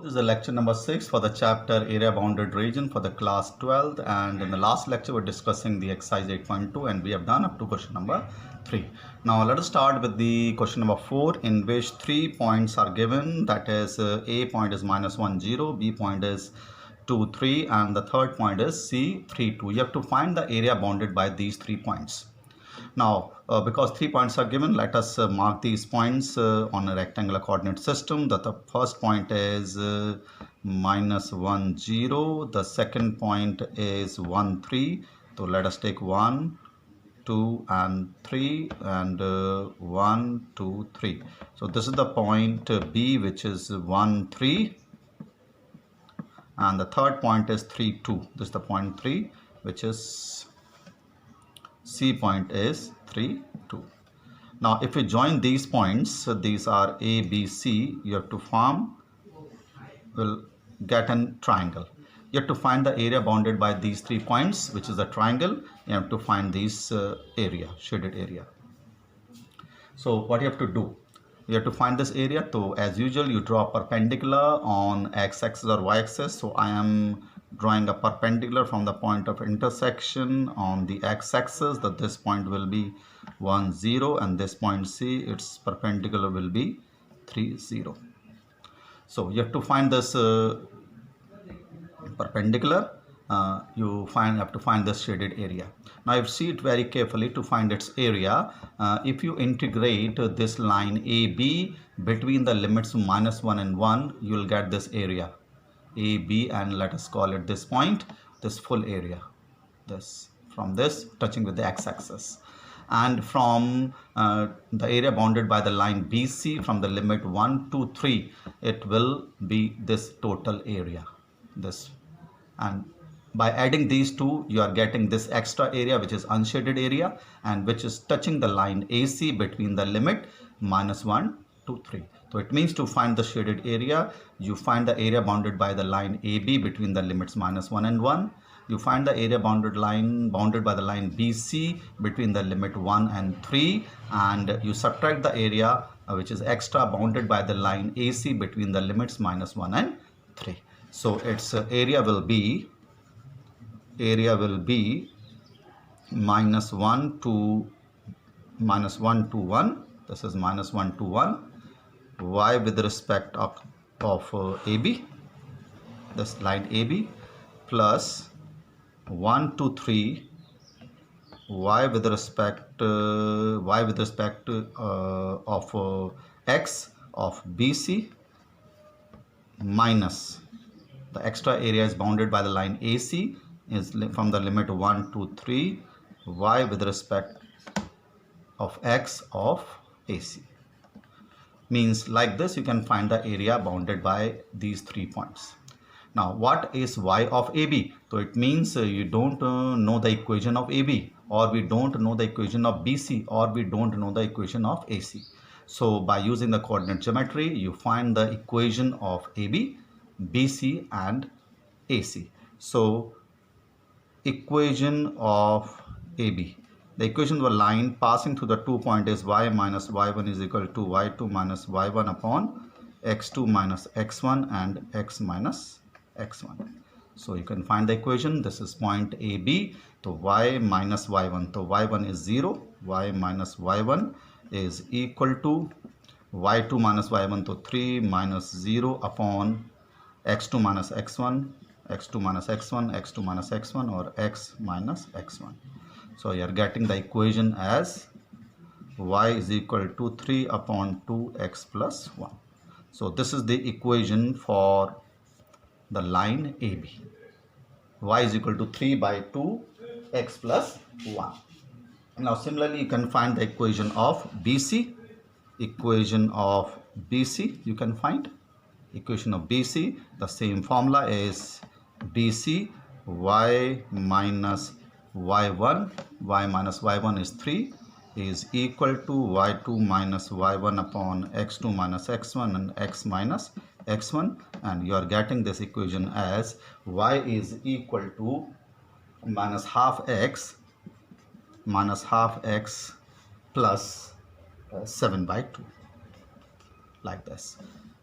This is the lecture number 6 for the chapter area bounded region for the class 12th, and in the last lecture we're discussing the exercise 8.2 and we have done up to question number 3. Now let us start with the question number 4, in which 3 points are given, that is A point is -1 0, B point is 2 3 and the third point is C 3 2. You have to find the area bounded by these 3 points. Now, because 3 points are given, let us mark these points on a rectangular coordinate system. The first point is -1 0. The second point is 1 3. So let us take 1, 2 and 3 and 1, 2, 3. So this is the point B, which is 1 3, and the third point is 3 2. This is the point 3, which is C point is 3 2. Now if you join these points, these are A B C, you have to form, will get a triangle. You have to find the area bounded by these 3 points, which is a triangle. You have to find this area, shaded area. So what you have to do, you have to find this area. So as usual, you draw perpendicular on x-axis or y-axis. So I am drawing a perpendicular from the point of intersection on the x-axis, that this point will be 1 0 and this point C, its perpendicular will be 3 0. So you have to find this perpendicular. You have to find this shaded area. Now if you see it very carefully to find its area, if you integrate this line AB between the limits -1 and 1, you will get this area AB, and let us call it this point, this full area, this from this touching with the x-axis, and from the area bounded by the line BC from the limit 1 to 3, it will be this total area, this, and by adding these two you are getting this extra area, which is unshaded area and which is touching the line AC between the limit -1 to 3. So it means to find the shaded area, you find the area bounded by the line AB between the limits -1 and 1. You find the area bounded by the line BC between the limit 1 and 3, and you subtract the area which is extra bounded by the line AC between the limits -1 and 3. So its area will be -1 to 1. This is -1 to 1. Y with respect of AB, this line AB, plus 1 to 3 y with respect of x of BC, minus the extra area is bounded by the line AC is from the limit 1 to 3 y with respect of x of AC. Means like this you can find the area bounded by these 3 points. Now what is y of AB? So it means you don't know the equation of AB, or we don't know the equation of BC, or we don't know the equation of AC. So by using the coordinate geometry you find the equation of AB, BC and AC. So equation of AB, the equation of a line passing through the 2 point is y minus y1 is equal to y2 minus y1 upon x2 minus x1 and x minus x1. So you can find the equation. This is point AB. So y minus y1, so y1 is 0, y minus y1 is equal to y2 minus y1, so 3 minus 0 upon x2 minus x1, x2 minus x1, x2 minus x1, or x minus x1. So you are getting the equation as y is equal to 3 upon 2x plus 1. So this is the equation for the line AB. Y is equal to 3 by 2x plus 1. Now similarly you can find the equation of BC. Equation of BC you can find. Equation of BC, the same formula is BC y minus y1, y minus y1 is 3, is equal to y2 minus y1 upon x2 minus x1 and x minus x1, and you are getting this equation as y is equal to minus half x plus 7 by 2, like this.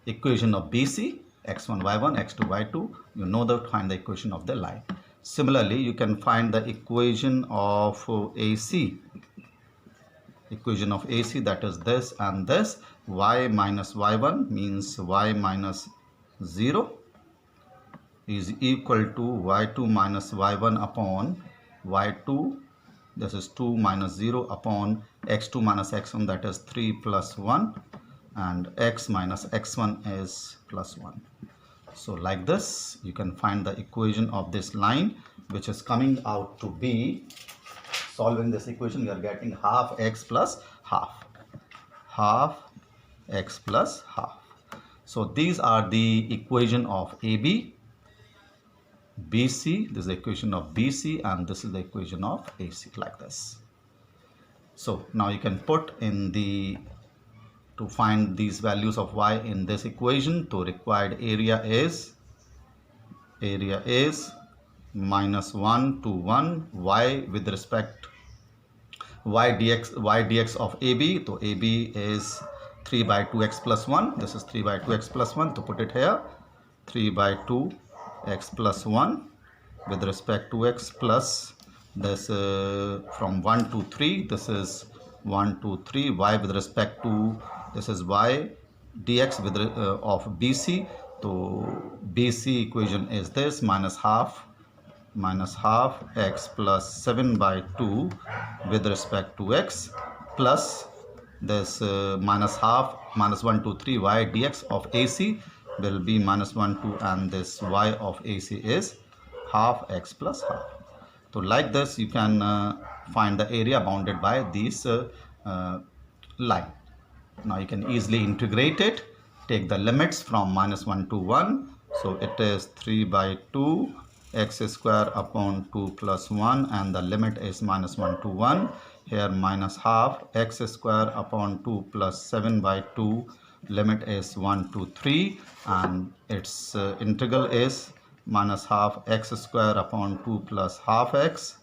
Equation of BC x1 y1, x2 y2. You know that to find the equation of the line. Similarly, you can find the equation of AC. Equation of AC, that is this and this. Y minus y1 means y minus 0 is equal to y2 minus y1 upon y2. This is 2 minus 0 upon x2 minus x1, that is 3 plus 1, and x minus x1 is plus 1. So like this, you can find the equation of this line, which is coming out to be, solving this equation, you are getting half x plus half. Half x plus half. So these are the equation of AB. BC, this is the equation of BC, and this is the equation of AC, like this. So now you can put in to find these values of y in this equation. So required area is minus 1 to 1 y with respect y dx of AB. So AB is 3 by 2x plus 1. This is 3 by 2x plus 1. To put it here, 3 by 2 x plus 1 with respect to x plus this from 1 to 3. This is 1 to 3. Y with respect to, this is y dx with of BC. So BC equation is this, minus half x plus 7 by 2 with respect to x plus this minus half minus 1 to 3 y dx of AC will be minus 1 2, and this y of AC is half x plus half. So like this, you can find the area bounded by this line. Now you can easily integrate it. Take the limits from minus 1 to 1. So it is 3 by 2 x square upon 2 plus 1, and the limit is minus 1 to 1. Here minus half x square upon 2 plus 7 by 2, limit is 1 to 3, and its integral is minus half x square upon 2 plus half x,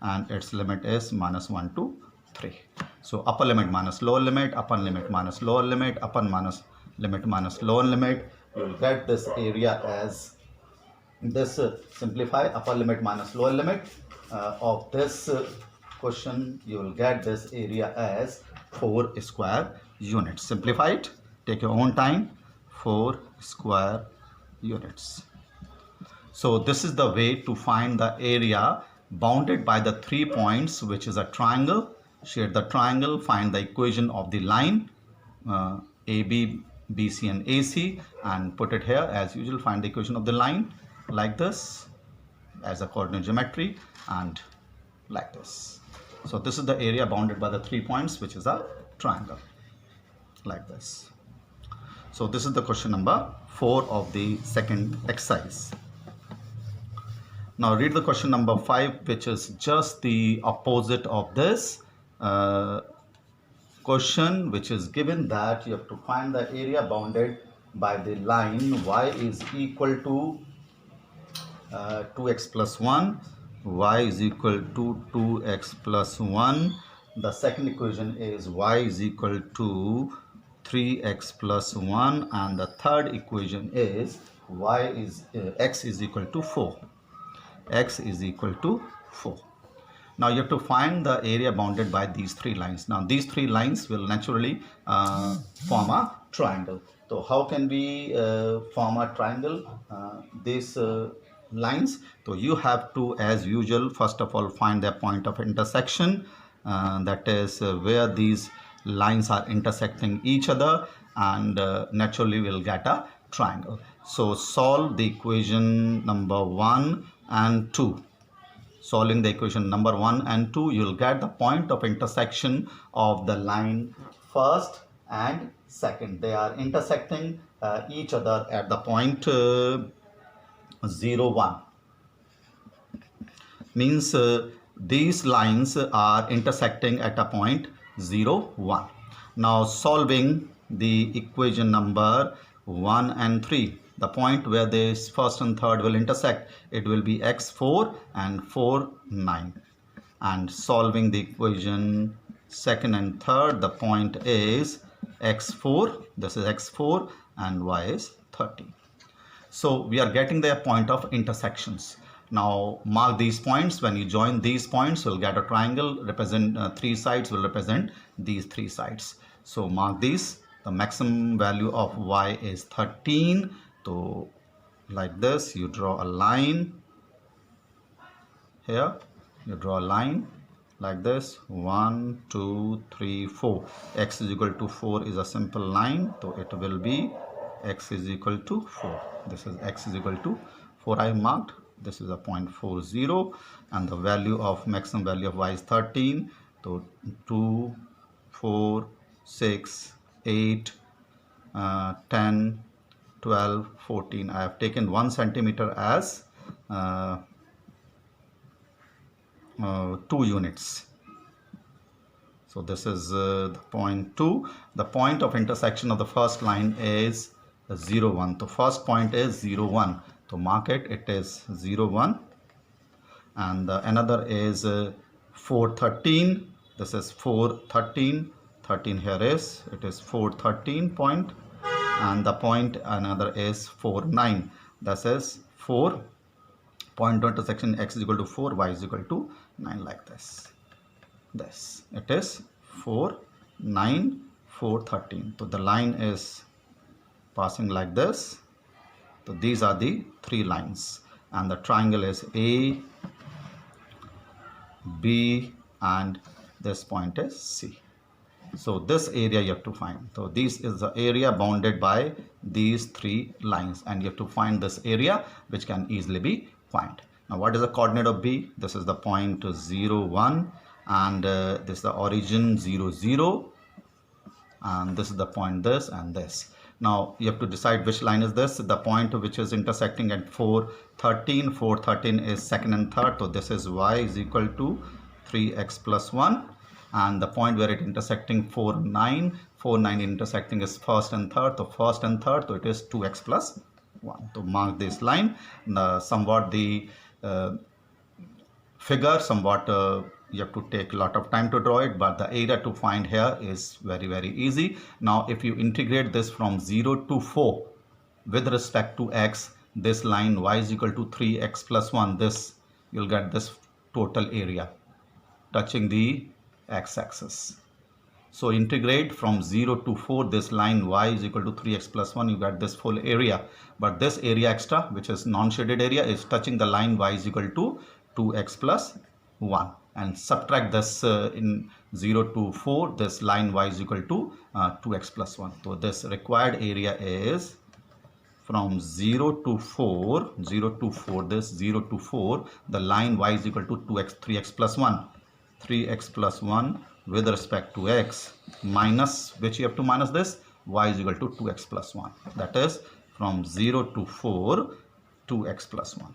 and its limit is minus 1 to 3. So upper limit minus lower limit, upper limit minus lower limit, upper minus limit minus lower limit. You will get this area as this. Simplify upper limit minus lower limit of this question. You will get this area as 4 square units. Simplify it. Take your own time. 4 square units. So this is the way to find the area bounded by the 3 points, which is a triangle. Shade the triangle, find the equation of the line AB, BC and AC, and put it here as usual. Find the equation of the line like this as a coordinate geometry, and like this. So this is the area bounded by the 3 points, which is a triangle, like this. So this is the question number 4 of the second exercise. Now read the question number 5, which is just the opposite of this question, which is given that you have to find the area bounded by the line y is equal to 2x plus 1, y is equal to 2x plus 1. The second equation is y is equal to 3x plus 1, and the third equation is x is equal to 4. X is equal to 4. Now you have to find the area bounded by these 3 lines. Now these 3 lines will naturally form a triangle. So how can we form a triangle? These lines. So you have to, as usual, first of all find their point of intersection. That is where these lines are intersecting each other, and naturally we'll get a triangle. So solve the equation number 1 and 2. Solving the equation number 1 and 2, you will get the point of intersection of the line first and second. They are intersecting each other at the point 0, 1. Means these lines are intersecting at a point 0, 1. Now solving the equation number 1 and 3. The point where this first and third will intersect, it will be x4 and 4, 9. And solving the equation second and third, the point is x4, this is x4, and y is 30. So we are getting the point of intersections. Now mark these points. When you join these points, you'll get a triangle. Represent three sides will represent these three sides. So mark these. The maximum value of y is 13. So like this, you draw a line here. You draw a line like this. 1, 2, 3, 4. X is equal to 4 is a simple line. So it will be x is equal to 4. This is x is equal to 4. I have marked. This is a 0.40, and the value of maximum value of y is 13. So 2, 4, 6, 8, 10, 12, 14. I have taken 1 centimeter as 2 units. So this is the point 2. The point of intersection of the first line is 0, 1. The first point is 0, 1. So mark it. It is 0, 1. And another is 4, 13. This is 4, 13. 13 here is. It is 4, 13 point. And the point another is 4, 9. This is 4. Point of intersection x is equal to 4, y is equal to 9, like this. This. It is 4, 9, 4, 13. So the line is passing like this. So these are the three lines. And the triangle is A, B, and this point is C. So this area you have to find. So this is the area bounded by these three lines, and you have to find this area, which can easily be found. Now what is the coordinate of B? This is the point 0, 1, and this is the origin 0, 0, and this is the point this and this. Now you have to decide which line is this. The point which is intersecting at 4, 13. 4, 13 is second and third. So this is y is equal to 3x plus 1. And the point where it intersecting 4, 9. 4, 9 intersecting is first and third. So first and third, so it is 2x plus 1. To mark this line, somewhat the figure, somewhat you have to take a lot of time to draw it, but the area to find here is very, very easy. Now if you integrate this from 0 to 4 with respect to x, this line y is equal to 3x plus 1, this you'll get this total area touching the x-axis. So integrate from 0 to 4, this line y is equal to 3x plus 1, you get this full area. But this area extra, which is non-shaded area, is touching the line y is equal to 2x plus 1. And subtract this in 0 to 4, this line y is equal to 2x plus 1. So this required area is from 0 to 4, 0 to 4, this 0 to 4, the line y is equal to 2x, 3x plus 1. 3x plus 1 with respect to x, minus, which you have to minus this, y is equal to 2x plus 1. That is from 0 to 4, 2x plus 1.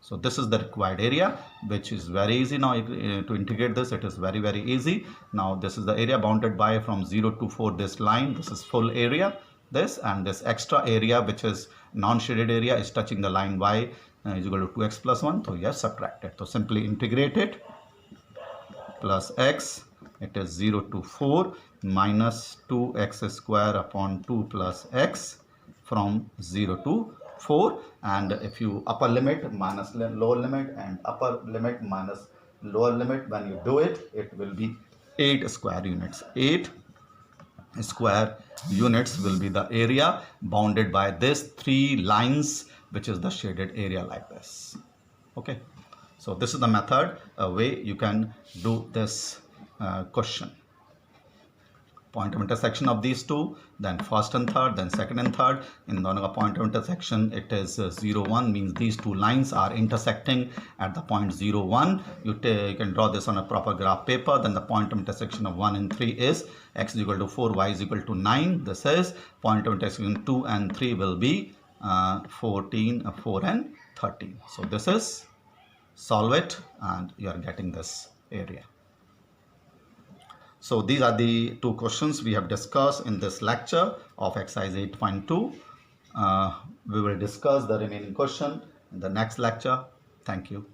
So this is the required area, which is very easy. Now to integrate this, it is very, very easy. Now this is the area bounded by from 0 to 4, this line, this is full area, this, and this extra area, which is non-shaded area, is touching the line y is equal to 2x plus 1. So yes, subtract it. So simply integrate it. Plus x, it is 0 to 4 minus 2x square upon 2 plus x from 0 to 4. And if you upper limit minus lower limit and upper limit minus lower limit, when you do it, it will be 8 square units. 8 square units will be the area bounded by these three lines, which is the shaded area like this. Okay. So this is the method, way you can do this question. Point of intersection of these two, then first and third, then second and third. In the point of intersection, it is 0, 1, means these two lines are intersecting at the point 0, 1. You can draw this on a proper graph paper. Then the point of intersection of 1 and 3 is x is equal to 4, y is equal to 9. This is point of intersection 2 and 3 will be 14, 4 and 13. So this is, solve it and you are getting this area. So these are the two questions we have discussed in this lecture of exercise 8.2. We will discuss the remaining question in the next lecture. Thank you.